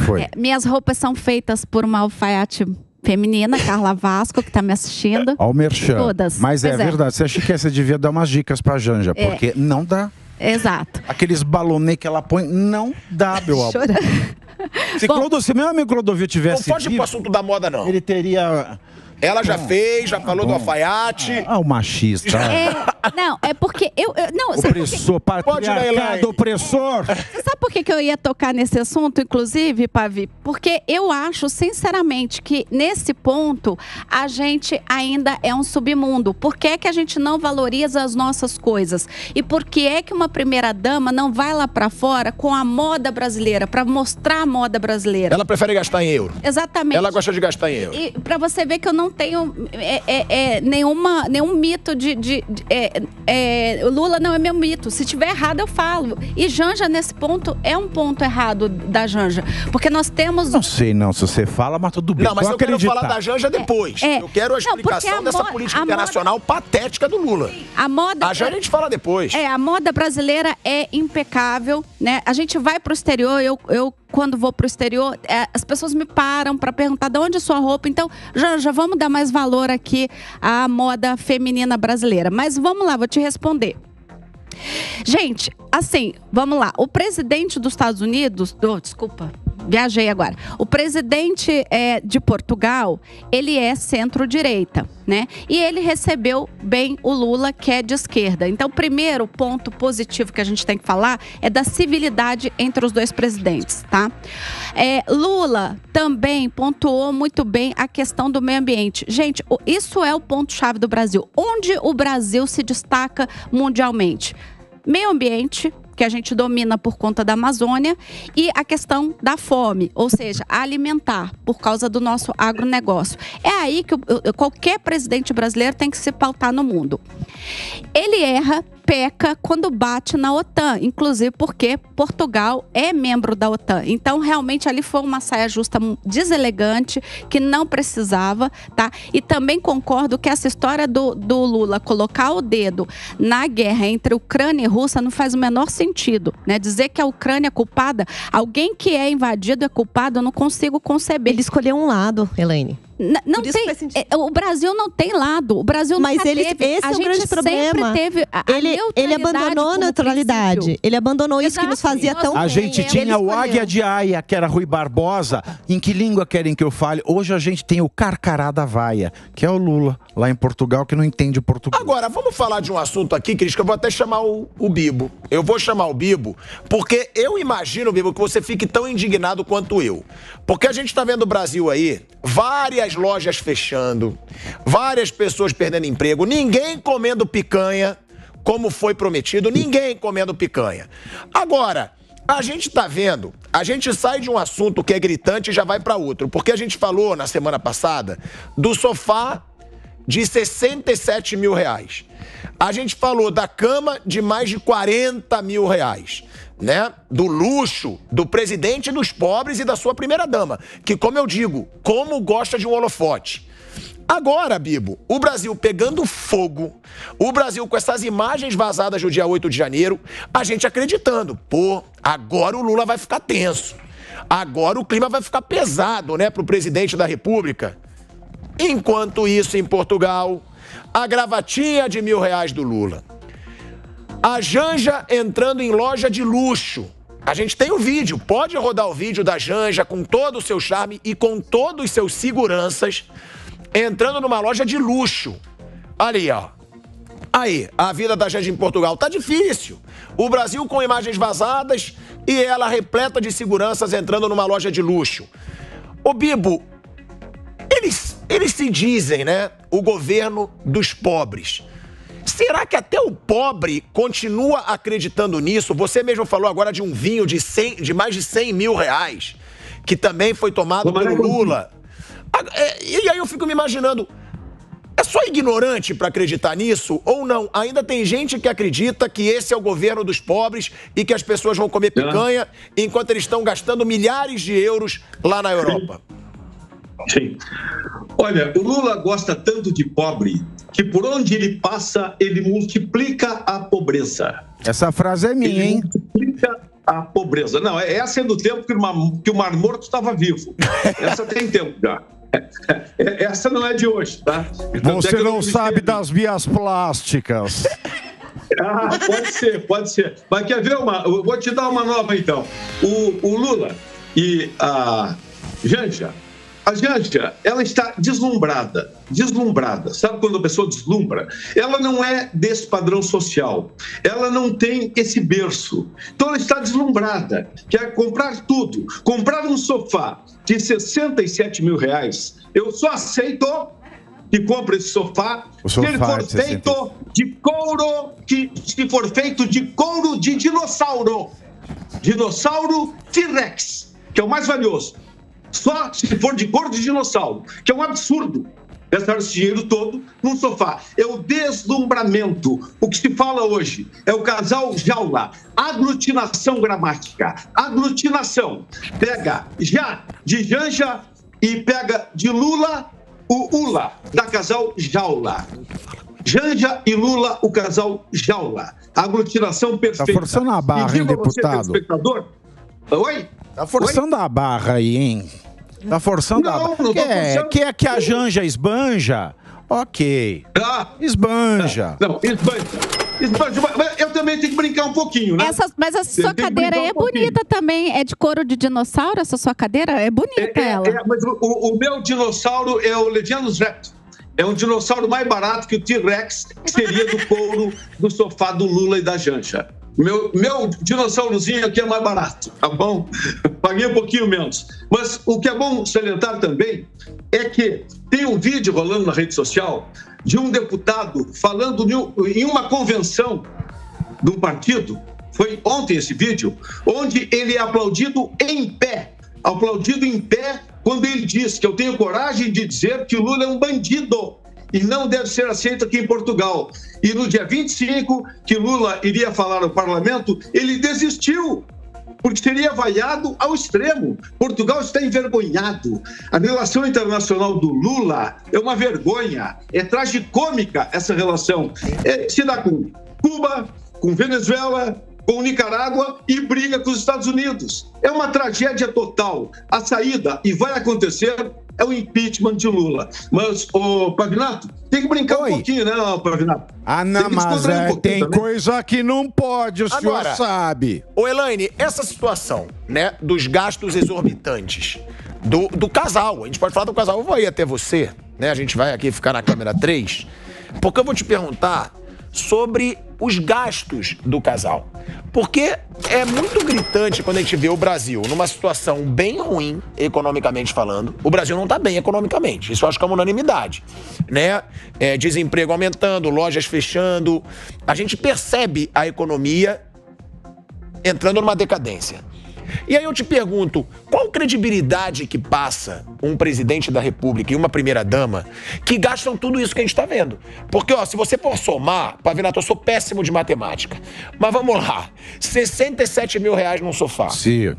foi? Minhas roupas são feitas por uma alfaiate feminina, Carla Vasco, que tá me assistindo. Ó o merchan. Todas. Mas Pois é verdade, você acha que você devia dar umas dicas pra Janja, porque não dá. Exato. Aqueles balonês que ela põe, não dá, meu amor. Se meu amigo Clodovil tivesse... Não foge pro assunto da moda, não. Ele teria... Ela já fez, já falou do alfaiate. Ah, o machista. Não, é porque Opressor, patriarcado, opressor. Você sabe por que eu ia tocar nesse assunto, inclusive, Pavi? Porque eu acho, sinceramente, que nesse ponto a gente ainda é um submundo. Por que é que a gente não valoriza as nossas coisas? E por que é que uma primeira-dama não vai lá pra fora com a moda brasileira, pra mostrar a moda brasileira? Ela prefere gastar em euro. Exatamente. Ela gosta de gastar em euro. E pra você ver que eu não tenho nenhum mito Lula não é meu mito. Se tiver errado, eu falo. E Janja, nesse ponto, é um ponto errado da Janja. Porque nós temos... Não sei não, se você fala, mas tudo bem. Não, mas eu quero falar da Janja depois. Eu quero a explicação dessa política internacional patética do Lula. A Janja a gente fala depois. A moda brasileira é impecável, né? A gente vai pro exterior, eu quando vou pro exterior, as pessoas me param para perguntar de onde é sua roupa. Então, já vamos dar mais valor aqui à moda feminina brasileira. Mas vamos lá, vou te responder. Gente, assim, vamos lá. O presidente dos Estados Unidos... desculpa, viajei agora. O presidente de Portugal, ele é centro-direita, né? E ele recebeu bem o Lula, que é de esquerda. Então, o primeiro ponto positivo que a gente tem que falar é da civilidade entre os dois presidentes, tá? Lula também pontuou muito bem a questão do meio ambiente. Gente, isso é o ponto-chave do Brasil. Onde o Brasil se destaca mundialmente? Meio ambiente, que a gente domina por conta da Amazônia, e a questão da fome, ou seja, alimentar, por causa do nosso agronegócio. É aí que qualquer presidente brasileiro tem que se pautar no mundo. Ele erra, peca quando bate na OTAN, inclusive porque Portugal é membro da OTAN. Então, realmente, ali foi uma saia justa deselegante, que não precisava, tá? E também concordo que essa história do Lula colocar o dedo na guerra entre Ucrânia e Rússia não faz o menor sentido, né? Dizer que a Ucrânia é culpada, alguém que é invadido é culpado, eu não consigo conceber. Ele escolheu um lado, Elaine. Não tem, o Brasil não tem lado. O Brasil mas nunca esse teve. é o grande problema. Teve ele abandonou a neutralidade. Princípio. Ele abandonou isso que nos fazia tão bem. A gente tinha o Águia de Aia, que era Rui Barbosa. Em que língua querem que eu fale? Hoje a gente tem o Carcará da Vaia, que é o Lula, lá em Portugal, que não entende o português. Agora, vamos falar de um assunto aqui, Cris, que eu vou até chamar o Bibo. Eu vou chamar o Bibo, porque eu imagino, Bibo, que você fique tão indignado quanto eu. Porque a gente tá vendo o Brasil aí, várias lojas fechando, várias pessoas perdendo emprego, ninguém comendo picanha, como foi prometido, ninguém comendo picanha. Agora, a gente tá vendo, a gente sai de um assunto que é gritante e já vai para outro, porque a gente falou na semana passada do sofá de 67 mil reais. A gente falou da cama de mais de 40 mil reais, né? Do luxo do presidente dos pobres e da sua primeira-dama, que, como eu digo, como gosta de um holofote. Agora, Bibo, o Brasil pegando fogo, o Brasil com essas imagens vazadas no dia 8 de janeiro, a gente acreditando, agora o Lula vai ficar tenso, agora o clima vai ficar pesado, né, pro presidente da República. Enquanto isso, em Portugal, a gravatinha de R$1.000 do Lula. A Janja entrando em loja de luxo. A gente tem o vídeo, pode rodar o vídeo da Janja com todo o seu charme e com todos os seus seguranças, entrando numa loja de luxo. Ali, ó. Aí, a vida da Janja em Portugal tá difícil. O Brasil com imagens vazadas e ela repleta de seguranças entrando numa loja de luxo. Ô, Bibo, eles se dizem, né, o governo dos pobres. Será que até o pobre continua acreditando nisso? Você mesmo falou agora de um vinho de mais de 100 mil reais, que também foi tomado pelo Lula. E aí eu fico me imaginando, é só ignorante para acreditar nisso ou não? Ainda tem gente que acredita que esse é o governo dos pobres e que as pessoas vão comer picanha enquanto eles estão gastando milhares de euros lá na Europa. Sim. Olha, o Lula gosta tanto de pobre que por onde ele passa, ele multiplica a pobreza. Essa frase é minha, hein? a pobreza. Não, essa é do tempo que o Mar Morto estava vivo. Essa tem tempo já. Essa não é de hoje, tá? Você não sabe das vias plásticas. Pode ser. Mas quer ver eu vou te dar uma nova, então. O Lula e a Janja, ela está deslumbrada. Sabe quando a pessoa deslumbra? Ela não é desse padrão social. Ela não tem esse berço. Então ela está deslumbrada. Quer comprar tudo. Comprar um sofá de 67 mil reais. Eu só aceito que compre esse sofá se ele for feito de couro, se for feito de couro de dinossauro. Dinossauro T-Rex, que é o mais valioso. Só se for de couro de dinossauro, que é um absurdo gastar esse dinheiro todo num sofá. É o deslumbramento. O que se fala hoje é o casal jaula. Aglutinação gramática. Aglutinação. Pega já de Janja e pega de Lula o Ula, da casal jaula. Janja e Lula, o casal jaula. Aglutinação perfeita. Tá forçando a barra, hein, deputado? Oi? Tá forçando a barra aí, hein? Tá forçando a barra. Quer que a Janja esbanja? Ok. Esbanja. Não, esbanja. Eu também tenho que brincar um pouquinho, né? Mas essa sua cadeira aí é bonita também. É de couro de dinossauro? Essa sua cadeira é bonita, ela. Mas o meu dinossauro é o Levianus Reptil. É um dinossauro mais barato que o T-Rex, que seria do couro do sofá do Lula e da Janja. Meu dinossaurozinho aqui é mais barato, tá bom? Paguei um pouquinho menos. Mas o que é bom salientar também é que tem um vídeo rolando na rede social de um deputado falando em uma convenção de um partido. Foi ontem esse vídeo, onde ele é aplaudido em pé. Aplaudido em pé quando ele diz que eu tenho coragem de dizer que o Lula é um bandido e não deve ser aceito aqui em Portugal. E no dia 25, que Lula iria falar ao parlamento, ele desistiu, porque seria vaiado ao extremo. Portugal está envergonhado. A relação internacional do Lula é uma vergonha, é tragicômica essa relação. Se dá com Cuba, com Venezuela, com Nicarágua e briga com os Estados Unidos. É uma tragédia total. A saída, e vai acontecer, é o impeachment de Lula. Mas, Pavinato, tem que brincar um pouquinho, né, Pavinato? Não, mas tem coisa que não pode, o senhor sabe. Ô, Elaine, essa situação, né, dos gastos exorbitantes do casal, a gente pode falar do casal, eu vou ir até você, né, a gente vai aqui ficar na câmera 3, porque eu vou te perguntar sobre os gastos do casal. Porque é muito gritante quando a gente vê o Brasil numa situação bem ruim, economicamente falando. O Brasil não tá bem economicamente, isso eu acho que é uma unanimidade, né? Desemprego aumentando, lojas fechando. A gente percebe a economia entrando numa decadência. E aí eu te pergunto, qual credibilidade que passa um presidente da República e uma primeira-dama que gastam tudo isso que a gente tá vendo? Porque, ó, se você for somar, Pavinato, eu sou péssimo de matemática, mas vamos lá, 67 mil reais num sofá. Sim.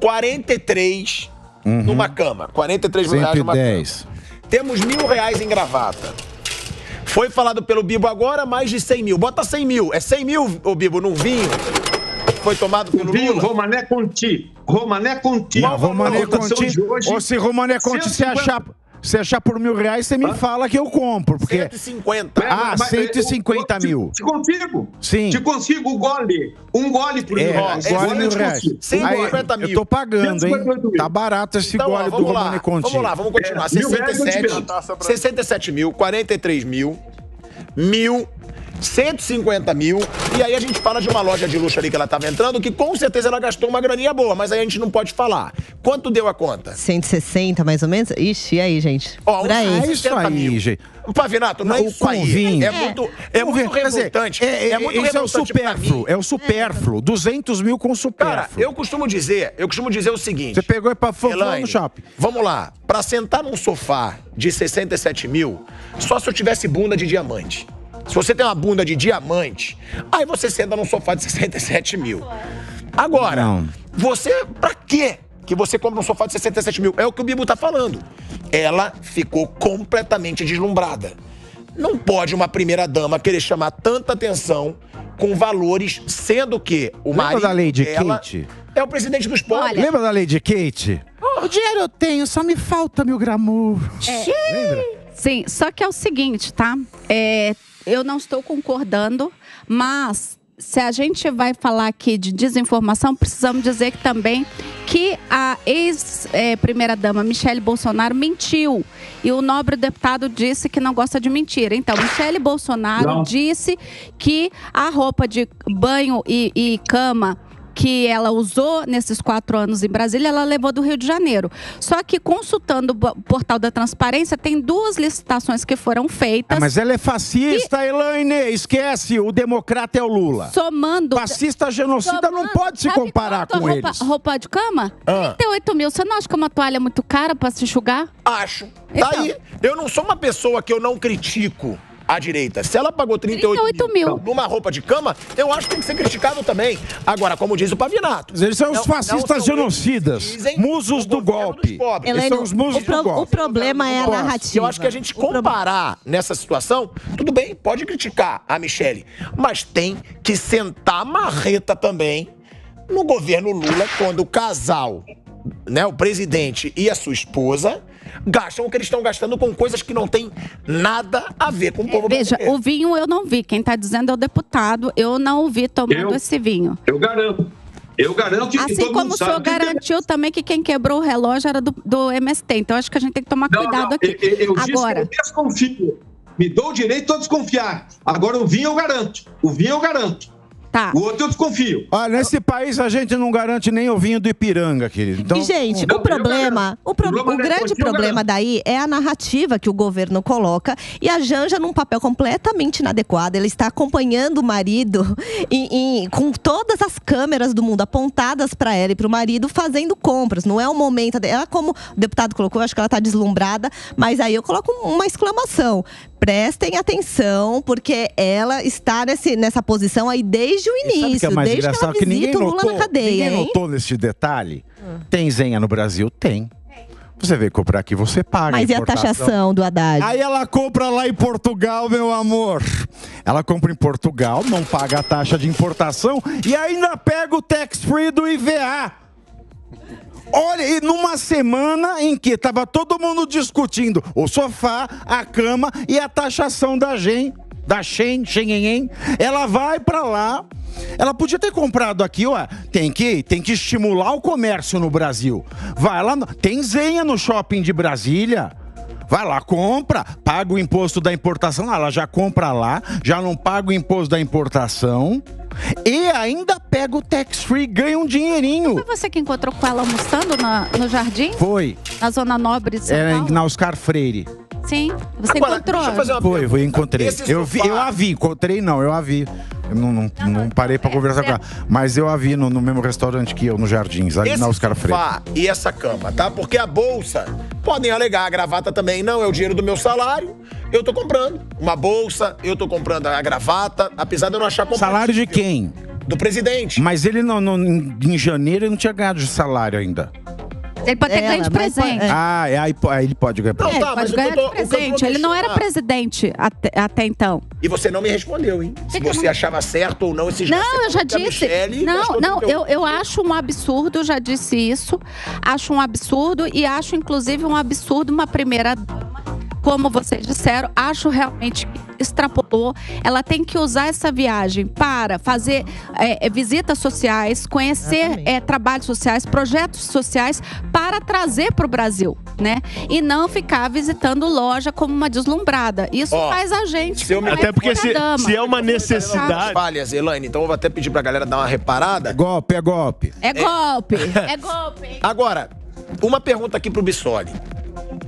43 numa cama, 43 mil reais numa cama. Temos R$1.000 em gravata. Foi falado pelo Bibo agora, mais de 100 mil. Bota 100 mil. É 100 mil, ô Bibo, num vinho? Foi tomado pelo Lula? Romané Conti. Romané Conti. Romané Conti. Ou se Romané Conti se achar por R$1.000, você me fala que eu compro. Porque... 150. 150 mil. Te consigo. Sim. Te consigo o gole. Um gole por R$1.000. Gole R$1.000. 150 mil. Eu tô pagando, hein? Tá barato esse gole do Romané Conti. Vamos lá, vamos continuar. 67 mil, 43 mil, 150 mil, e aí a gente fala de uma loja de luxo ali que ela estava entrando, que com certeza ela gastou uma graninha boa, mas aí a gente não pode falar. Quanto deu a conta? 160, mais ou menos? Ixi, e aí, gente? Por aí. É isso aí, gente. Pavinato, não é isso aí. É muito revoltante. É muito revoltante. É o supérfluo. É o supérfluo. 200 mil com supérfluo. Cara, eu costumo dizer o seguinte. Você pegou e foi no shopping. Vamos lá. Pra sentar num sofá de 67 mil, só se eu tivesse bunda de diamante. Se você tem uma bunda de diamante, aí você senta num sofá de 67 mil. Agora, você, pra quê que você compra um sofá de 67 mil? É o que o Bibo tá falando. Ela ficou completamente deslumbrada. Não pode uma primeira-dama querer chamar tanta atenção com valores, sendo que o marido da Lady dela Kate? é o presidente dos pobres. Olha, Lembra da Lady Kate? O dinheiro eu tenho, só me falta 1000 gramus. Lembra? Sim, só que é o seguinte, tá? Eu não estou concordando, mas se a gente vai falar aqui de desinformação, precisamos dizer que também que a ex-primeira-dama Michele Bolsonaro mentiu. E o nobre deputado disse que não gosta de mentira. Então, Michele Bolsonaro disse que a roupa de banho e cama que ela usou nesses 4 anos em Brasília, ela levou do Rio de Janeiro. Só que consultando o portal da transparência, tem 2 licitações que foram feitas. Mas ela é fascista, Elaine. Esquece, o democrata é o Lula. Somando... Fascista genocida não pode se comparar com eles. Roupa de cama? 38 mil. Você não acha que uma toalha é muito cara pra se enxugar? Acho. Então. Daí, eu não sou uma pessoa que eu não critico a direita. Se ela pagou 38 mil numa roupa de cama, eu acho que tem que ser criticado também. Agora, como diz o Pavinato... Eles são os fascistas genocidas, musos do golpe. Eles são os musos do golpe. O problema é a narrativa. Eu acho que a gente comparar nessa situação, tudo bem, pode criticar a Michele, mas tem que sentar marreta também no governo Lula, quando o casal, né, o presidente e a sua esposa gastam o que eles estão gastando com coisas que não tem nada a ver com o povo Veja, brasileiro. o vinho eu não vi. Quem está dizendo é o deputado. Eu não o vi tomando esse vinho. Eu garanto. Eu garanto que assim todo como mundo o senhor sabe que garantiu também que quem quebrou o relógio era do MST. Então, acho que a gente tem que tomar cuidado aqui. Eu Agora, disse que eu desconfio. Me dou o direito a desconfiar. Agora, o vinho eu garanto. O vinho eu garanto. Tá. O outro eu desconfio. Olha, nesse país a gente não garante nem o vinho do Ipiranga, querido. Então, E, gente, o grande problema daí é a narrativa que o governo coloca e a Janja num papel completamente inadequado. Ela está acompanhando o marido com todas as câmeras do mundo apontadas para ela e para o marido fazendo compras. Não é o momento dela, como o deputado colocou, eu acho que ela está deslumbrada, mas aí eu coloco uma exclamação. Prestem atenção, porque ela está nessa posição aí desde o início, que é mais desde que ela visita o Lula na cadeia. Ninguém notou nesse detalhe? Tem zenha no Brasil? Tem. Você veio comprar aqui, você paga. Mas e a taxação do Haddad? Aí ela compra lá em Portugal, meu amor. Ela compra em Portugal, não paga a taxa de importação e ainda pega o tax-free do IVA. Olha, e numa semana em que estava todo mundo discutindo o sofá, a cama e a taxação da Shein, ela vai pra lá. Ela podia ter comprado aqui, ó. Tem que estimular o comércio no Brasil. Vai lá, tem zenha no shopping de Brasília. Vai lá, compra, paga o imposto da importação. Ela já compra lá, já não paga o imposto da importação. E ainda pega o tax-free, ganha um dinheirinho. Foi você que encontrou com ela almoçando no jardim? Foi. Na Zona Nobre de São Paulo? Na Oscar Freire. Sim, você encontrou. Deixa eu fazer uma Foi, encontrei. Eu a vi, encontrei não, eu a vi. Eu não parei pra conversar com ela. Mas eu a vi no mesmo restaurante que eu, no Jardins, ali na Oscar Freire. E essa cama, tá? Porque a bolsa, podem alegar, a gravata também, não, é o dinheiro do meu salário, eu tô comprando uma bolsa, eu tô comprando a gravata, apesar de eu não achar compatível. Salário de quem? Do presidente. Mas ele em janeiro ele não tinha ganhado de salário ainda. Ele pode ter ganho de presente. Aí ele pode ganhar presente. Ele pode ganhar de presente. Ele não era presidente até então. E você não me respondeu, hein? Se você achava certo ou não esse gesto. Não, eu já disse. Eu acho um absurdo, eu já disse isso. Acho um absurdo e acho, inclusive, um absurdo uma primeira dama. Como vocês disseram, acho realmente que extrapolou. Ela tem que usar essa viagem para fazer visitas sociais, conhecer trabalhos sociais, projetos sociais para trazer para o Brasil, né? E não ficar visitando loja como uma deslumbrada. Isso faz a gente. Até porque se é uma necessidade. Falhas, Elaine, então eu vou até pedir pra galera dar uma reparada. É golpe. É golpe. É golpe. Agora, uma pergunta aqui pro Bissoli.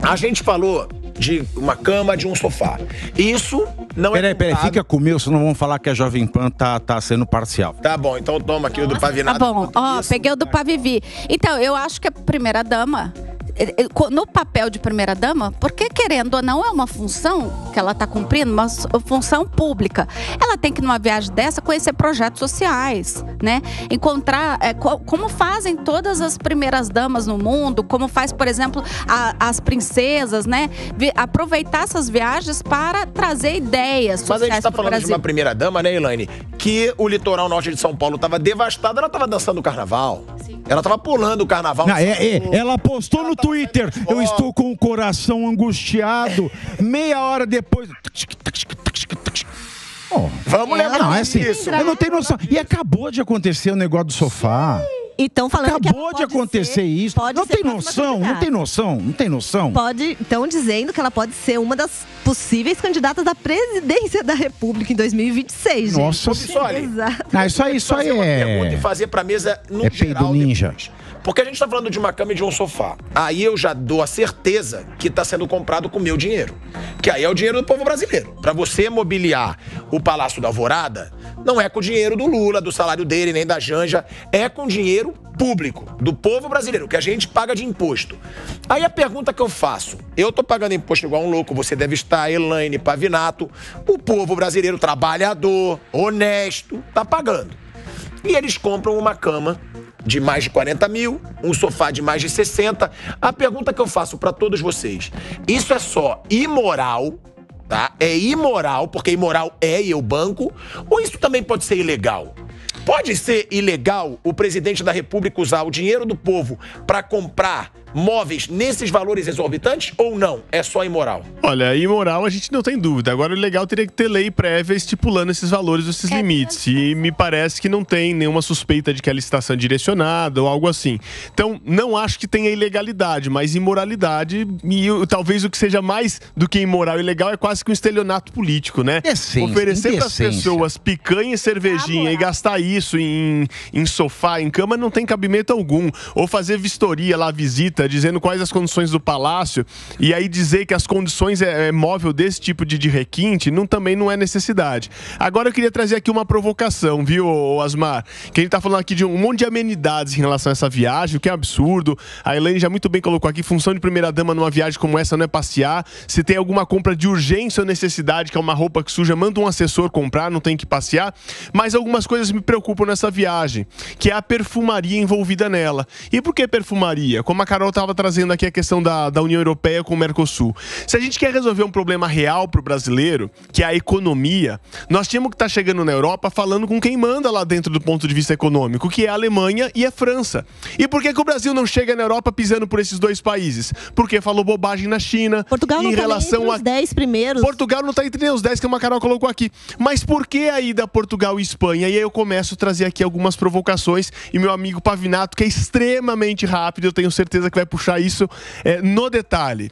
A gente falou de uma cama, de um sofá. Isso não é... Peraí, fica com o meu, senão vão falar que a Jovem Pan tá sendo parcial. Tá bom, então toma aqui o do Pavinato. Tá bom, peguei o do Pavivi. Então, eu acho que a primeira-dama no papel de primeira-dama, porque querendo ou não é uma função que ela está cumprindo, uma função pública. Ela tem que, numa viagem dessa, conhecer projetos sociais, né? Encontrar como fazem todas as primeiras-damas no mundo, como faz, por exemplo, as princesas, né? Aproveitar essas viagens para trazer ideias sociais. Mas a gente está falando Brasil. de uma primeira-dama, né, Elaine? Que o litoral norte de São Paulo estava devastado, ela estava dançando o carnaval. Sim. Ela estava pulando o carnaval. Não, ela postou no Twitter, eu estou com o coração angustiado, meia hora depois... Vamos lembrar disso. Eu não tenho noção. E acabou de acontecer o negócio do sofá. Então, falando acabou de acontecer isso. Não tem noção, não tem noção, não tem noção. Estão dizendo que ela pode ser uma das possíveis candidatas da presidência da República em 2026, gente. Nossa, isso aí é... fazer pra mesa no geral peido ninja. Depois. Porque a gente tá falando de uma cama e de um sofá. Aí eu já dou a certeza que tá sendo comprado com o meu dinheiro. Que aí é o dinheiro do povo brasileiro. Pra você mobiliar o Palácio da Alvorada, não é com o dinheiro do Lula, do salário dele, nem da Janja. É com dinheiro público, do povo brasileiro, que a gente paga de imposto. Aí a pergunta que eu faço, eu tô pagando imposto igual um louco, você deve estar, Elaine, Pavinato, o povo brasileiro trabalhador, honesto, tá pagando. E eles compram uma cama de mais de 40 mil, um sofá de mais de 60. A pergunta que eu faço para todos vocês, isso é só imoral, tá? É imoral, porque imoral e eu banco, ou isso também pode ser ilegal? Pode ser ilegal o presidente da República usar o dinheiro do povo para comprar móveis nesses valores exorbitantes ou não? É só imoral? Olha, imoral a gente não tem dúvida. Agora o legal teria que ter lei prévia estipulando esses valores, esses limites. E me parece que não tem nenhuma suspeita de que a licitação é direcionada ou algo assim. Então, não acho que tenha ilegalidade, mas imoralidade e talvez o que seja mais do que imoral e legal é quase que um estelionato político, né? Oferecer para as pessoas picanha e cervejinha e gastar isso em sofá, em cama, não tem cabimento algum. Ou fazer vistoria lá, visita, dizendo quais as condições do palácio, e aí dizer que as condições é móvel desse tipo de requinte, também não é necessidade. Agora eu queria trazer aqui uma provocação, viu, Asmar? Que a gente tá falando aqui de um monte de amenidades em relação a essa viagem, o que é absurdo. A Elaine já muito bem colocou aqui, função de primeira-dama numa viagem como essa não é passear. Se tem alguma compra de urgência ou necessidade, que é uma roupa que suja, manda um assessor comprar, não tem que passear. Mas algumas coisas me preocupam nessa viagem, que é a perfumaria envolvida nela. E por que perfumaria? Como a Carol estava trazendo aqui a questão da União Europeia com o Mercosul. Se a gente quer resolver um problema real para o brasileiro, que é a economia, nós tínhamos que estar chegando na Europa falando com quem manda lá dentro do ponto de vista econômico, que é a Alemanha e a França. E por que o Brasil não chega na Europa pisando por esses dois países? Porque falou bobagem na China. Portugal não está entre os 10 primeiros. Portugal não está entre os 10 que a Carol colocou aqui. Mas por que a ida a Portugal e Espanha? E aí eu começo a trazer aqui algumas provocações e meu amigo Pavinato, que é extremamente rápido, eu tenho certeza que vai puxar isso no detalhe.